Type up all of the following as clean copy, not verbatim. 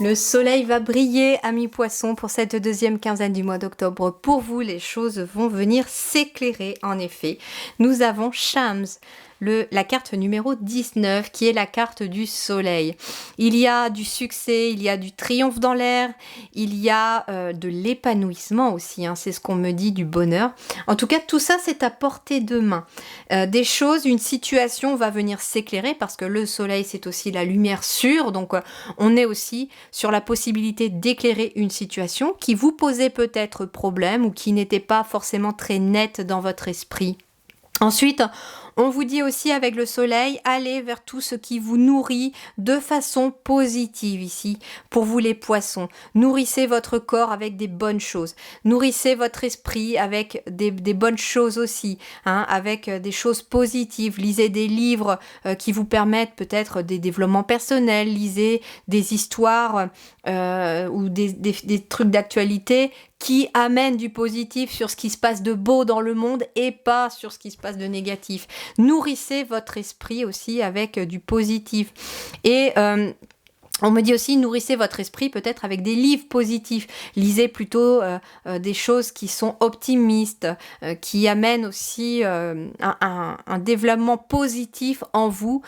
Le soleil va briller, amis poissons, pour cette deuxième quinzaine du mois d'octobre. Pour vous, les choses vont venir s'éclairer, en effet. Nous avons Shams, la carte numéro 19, qui est la carte du soleil. Il y a du succès, il y a du triomphe dans l'air, il y a de l'épanouissement aussi, hein, c'est ce qu'on me dit, du bonheur. En tout cas, tout ça, c'est à portée de main. Des choses, une situation va venir s'éclairer, parce que le soleil, c'est aussi la lumière sûre, donc on est aussi sur la possibilité d'éclairer une situation qui vous posait peut-être problème ou qui n'était pas forcément très nette dans votre esprit. Ensuite, on vous dit aussi avec le soleil, allez vers tout ce qui vous nourrit de façon positive ici, pour vous les poissons. Nourrissez votre corps avec des bonnes choses. Nourrissez votre esprit avec des bonnes choses aussi, hein, avec des choses positives. Lisez des livres qui vous permettent peut-être des développements personnels. Lisez des histoires ou des trucs d'actualité qui amènent du positif sur ce qui se passe de beau dans le monde et pas sur ce qui se passe de négatif. Nourrissez votre esprit aussi avec du positif. Et on me dit aussi, nourrissez votre esprit peut-être avec des livres positifs. Lisez plutôt des choses qui sont optimistes, qui amènent aussi un développement positif en vous,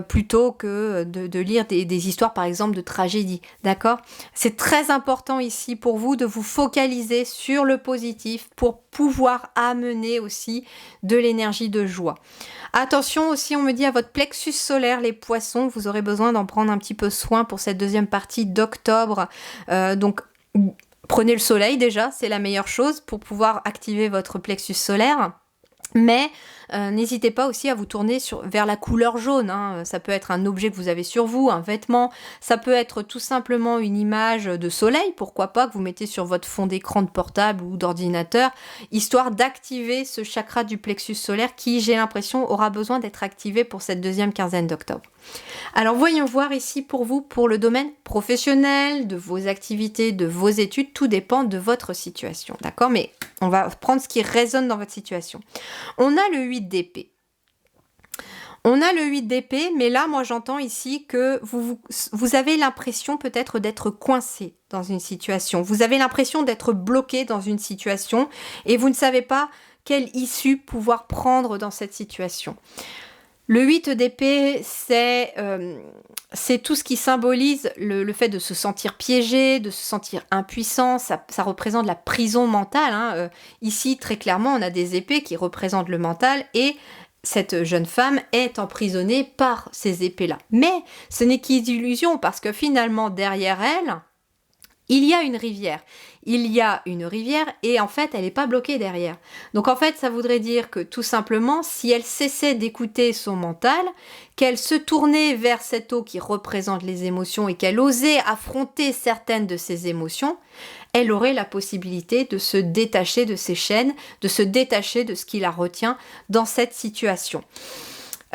plutôt que de lire des histoires, par exemple, de tragédie. D'accord ? C'est très important ici pour vous de vous focaliser sur le positif pour pouvoir amener aussi de l'énergie de joie. Attention aussi, on me dit à votre plexus solaire, les poissons, vous aurez besoin d'en prendre un petit peu soin pour cette deuxième partie d'octobre. Donc, prenez le soleil déjà, c'est la meilleure chose pour pouvoir activer votre plexus solaire. Mais n'hésitez pas aussi à vous tourner vers la couleur jaune, hein. Ça peut être un objet que vous avez sur vous, un vêtement, ça peut être tout simplement une image de soleil, pourquoi pas, que vous mettez sur votre fond d'écran de portable ou d'ordinateur, histoire d'activer ce chakra du plexus solaire qui, j'ai l'impression, aura besoin d'être activé pour cette deuxième quinzaine d'octobre. Alors voyons voir ici pour vous, pour le domaine professionnel, de vos activités, de vos études, tout dépend de votre situation, d'accord ? Mais on va prendre ce qui résonne dans votre situation. On a le 8 d'épée. On a le 8 d'épée, mais là, moi, j'entends ici que vous avez l'impression peut-être d'être coincé dans une situation. Vous avez l'impression d'être bloqué dans une situation et vous ne savez pas quelle issue pouvoir prendre dans cette situation. Le 8 d'épée, c'est tout ce qui symbolise le fait de se sentir piégé, de se sentir impuissant. Ça représente la prison mentale, hein. Ici, très clairement, on a des épées qui représentent le mental et cette jeune femme est emprisonnée par ces épées-là. Mais ce n'est qu'illusion parce que finalement, derrière elle, il y a une rivière. Il y a une rivière et en fait, elle n'est pas bloquée derrière. Donc en fait, ça voudrait dire que tout simplement, si elle cessait d'écouter son mental, qu'elle se tournait vers cette eau qui représente les émotions et qu'elle osait affronter certaines de ces émotions, elle aurait la possibilité de se détacher de ses chaînes, de se détacher de ce qui la retient dans cette situation.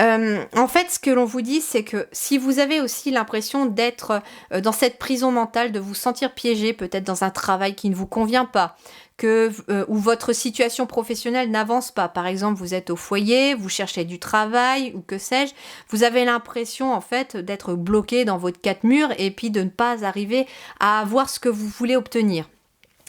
En fait, ce que l'on vous dit, c'est que si vous avez aussi l'impression d'être dans cette prison mentale, de vous sentir piégé, peut-être dans un travail qui ne vous convient pas, ou votre situation professionnelle n'avance pas. Par exemple, vous êtes au foyer, vous cherchez du travail ou que sais-je, vous avez l'impression en fait d'être bloqué dans votre quatre murs et puis de ne pas arriver à avoir ce que vous voulez obtenir.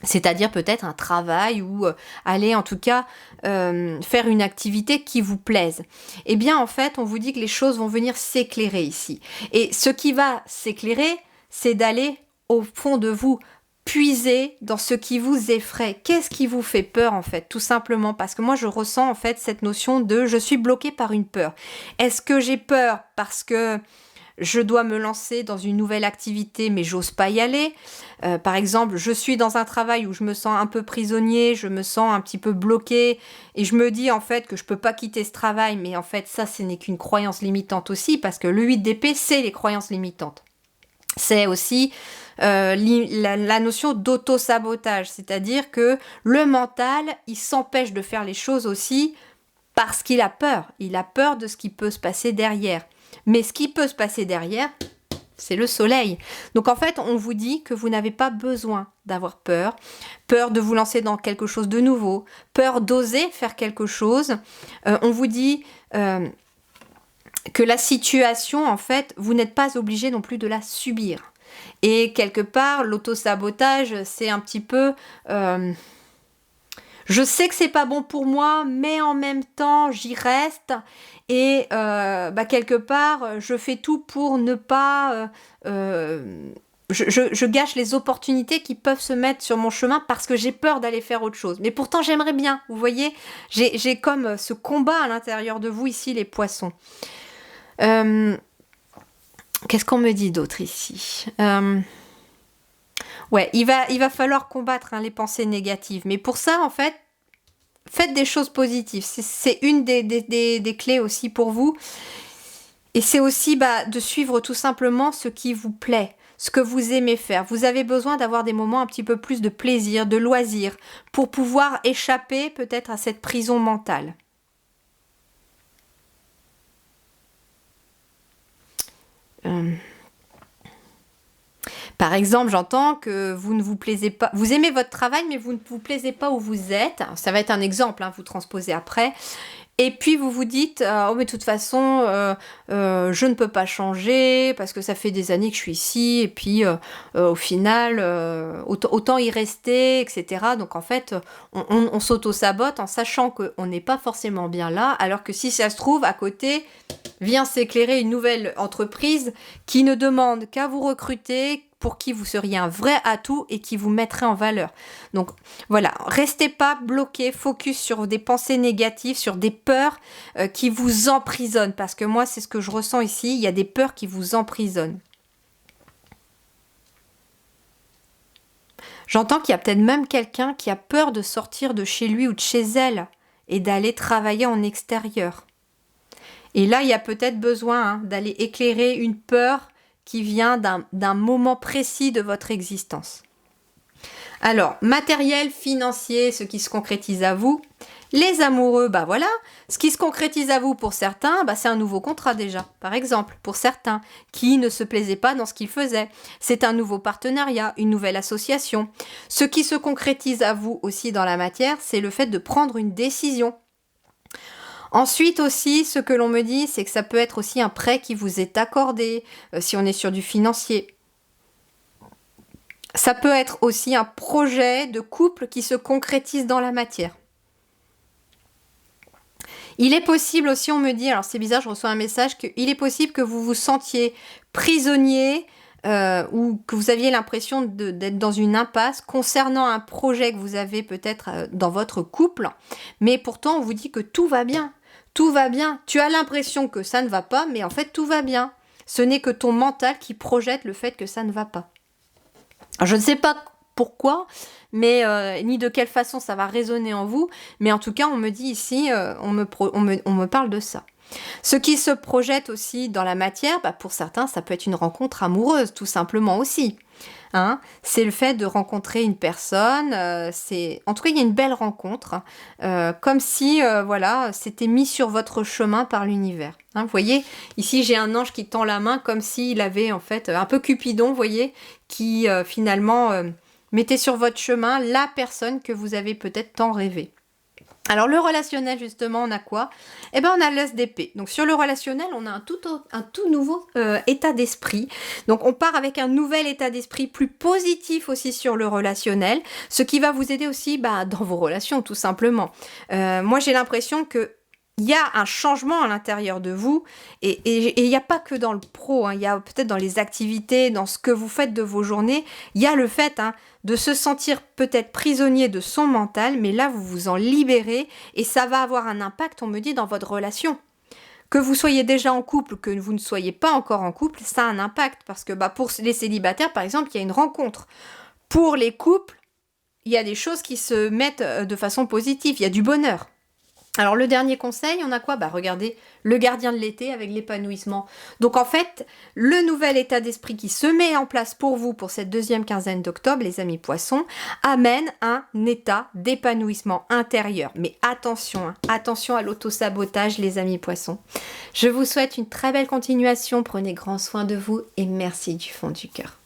C'est-à-dire peut-être un travail ou aller en tout cas faire une activité qui vous plaise. Eh bien en fait, on vous dit que les choses vont venir s'éclairer ici. Et ce qui va s'éclairer, c'est d'aller au fond de vous, puiser dans ce qui vous effraie. Qu'est-ce qui vous fait peur en fait, tout simplement? Parce que moi je ressens en fait cette notion de je suis bloqué par une peur. Est-ce que j'ai peur parce que je dois me lancer dans une nouvelle activité, mais j'ose pas y aller. Par exemple, je suis dans un travail où je me sens un peu prisonnier, je me sens un petit peu bloqué, et je me dis en fait que je peux pas quitter ce travail, mais en fait ça, ce n'est qu'une croyance limitante aussi, parce que le 8 d'épée, c'est les croyances limitantes. C'est aussi la notion d'auto-sabotage, c'est-à-dire que le mental, il s'empêche de faire les choses aussi parce qu'il a peur. Il a peur de ce qui peut se passer derrière. Mais ce qui peut se passer derrière, c'est le soleil. Donc en fait, on vous dit que vous n'avez pas besoin d'avoir peur. Peur de vous lancer dans quelque chose de nouveau. Peur d'oser faire quelque chose. On vous dit que la situation, en fait, vous n'êtes pas obligé non plus de la subir. Et quelque part, l'auto-sabotage, c'est un petit peu... je sais que c'est pas bon pour moi, mais en même temps, j'y reste. Et quelque part, je fais tout pour ne pas... je gâche les opportunités qui peuvent se mettre sur mon chemin parce que j'ai peur d'aller faire autre chose. Mais pourtant, j'aimerais bien. Vous voyez, j'ai comme ce combat à l'intérieur de vous ici, les poissons. Qu'est-ce qu'on me dit d'autre ici? Ouais, il va falloir combattre les pensées négatives. Mais pour ça, en fait, faites des choses positives. C'est une des clés aussi pour vous. Et c'est aussi de suivre tout simplement ce qui vous plaît, ce que vous aimez faire. Vous avez besoin d'avoir des moments un petit peu plus de plaisir, de loisir, pour pouvoir échapper peut-être à cette prison mentale. Par exemple, j'entends que vous ne vous plaisez pas, vous aimez votre travail, mais vous ne vous plaisez pas où vous êtes. Ça va être un exemple, vous transposez après. Et puis vous vous dites, oh mais de toute façon, je ne peux pas changer parce que ça fait des années que je suis ici et puis au final, autant y rester, etc. Donc en fait, on s'auto-sabote en sachant qu'on n'est pas forcément bien là, alors que si ça se trouve, à côté, vient s'éclairer une nouvelle entreprise qui ne demande qu'à vous recruter, pour qui vous seriez un vrai atout et qui vous mettrait en valeur. Donc voilà, restez pas bloqué, focus sur des pensées négatives, sur des peurs qui vous emprisonnent, parce que moi c'est ce que je ressens ici, il y a des peurs qui vous emprisonnent. J'entends qu'il y a peut-être même quelqu'un qui a peur de sortir de chez lui ou de chez elle et d'aller travailler en extérieur. Et là, il y a peut-être besoin d'aller éclairer une peur qui vient d'un moment précis de votre existence. Alors, matériel, financier, ce qui se concrétise à vous. Les amoureux, voilà. Ce qui se concrétise à vous pour certains, c'est un nouveau contrat déjà, par exemple, pour certains qui ne se plaisaient pas dans ce qu'ils faisaient. C'est un nouveau partenariat, une nouvelle association. Ce qui se concrétise à vous aussi dans la matière, c'est le fait de prendre une décision. Ensuite aussi, ce que l'on me dit, c'est que ça peut être aussi un prêt qui vous est accordé, si on est sur du financier. Ça peut être aussi un projet de couple qui se concrétise dans la matière. Il est possible aussi, on me dit, alors c'est bizarre, je reçois un message, qu'il est possible que vous vous sentiez prisonnier ou que vous aviez l'impression d'être dans une impasse concernant un projet que vous avez peut-être dans votre couple, mais pourtant on vous dit que tout va bien. Tout va bien. Tu as l'impression que ça ne va pas, mais en fait, tout va bien. Ce n'est que ton mental qui projette le fait que ça ne va pas. Alors, je ne sais pas pourquoi, mais ni de quelle façon ça va résonner en vous, mais en tout cas, on me dit ici, on me parle de ça. Ce qui se projette aussi dans la matière, pour certains, ça peut être une rencontre amoureuse, tout simplement aussi. C'est le fait de rencontrer une personne, en tout cas il y a une belle rencontre, comme si c'était mis sur votre chemin par l'univers. Vous voyez, ici j'ai un ange qui tend la main comme s'il avait en fait un peu Cupidon, vous voyez, qui finalement mettait sur votre chemin la personne que vous avez peut-être tant rêvé. Alors le relationnel justement, on a quoi? On a l'as d'épée. Donc sur le relationnel, on a un tout nouveau état d'esprit. Donc on part avec un nouvel état d'esprit plus positif aussi sur le relationnel, ce qui va vous aider aussi dans vos relations tout simplement. Moi j'ai l'impression que il y a un changement à l'intérieur de vous et il n'y a pas que dans le pro, il y a peut-être dans les activités, dans ce que vous faites de vos journées, il y a le fait de se sentir peut-être prisonnier de son mental, mais là vous vous en libérez et ça va avoir un impact, on me dit, dans votre relation. Que vous soyez déjà en couple, que vous ne soyez pas encore en couple, ça a un impact parce que pour les célibataires par exemple, il y a une rencontre. Pour les couples, il y a des choses qui se mettent de façon positive, il y a du bonheur. Alors le dernier conseil, on a quoi? Regardez, le gardien de l'été avec l'épanouissement. Donc en fait, le nouvel état d'esprit qui se met en place pour vous pour cette deuxième quinzaine d'octobre, les amis poissons, amène un état d'épanouissement intérieur. Mais attention, attention à l'auto-sabotage, les amis poissons. Je vous souhaite une très belle continuation, prenez grand soin de vous et merci du fond du cœur.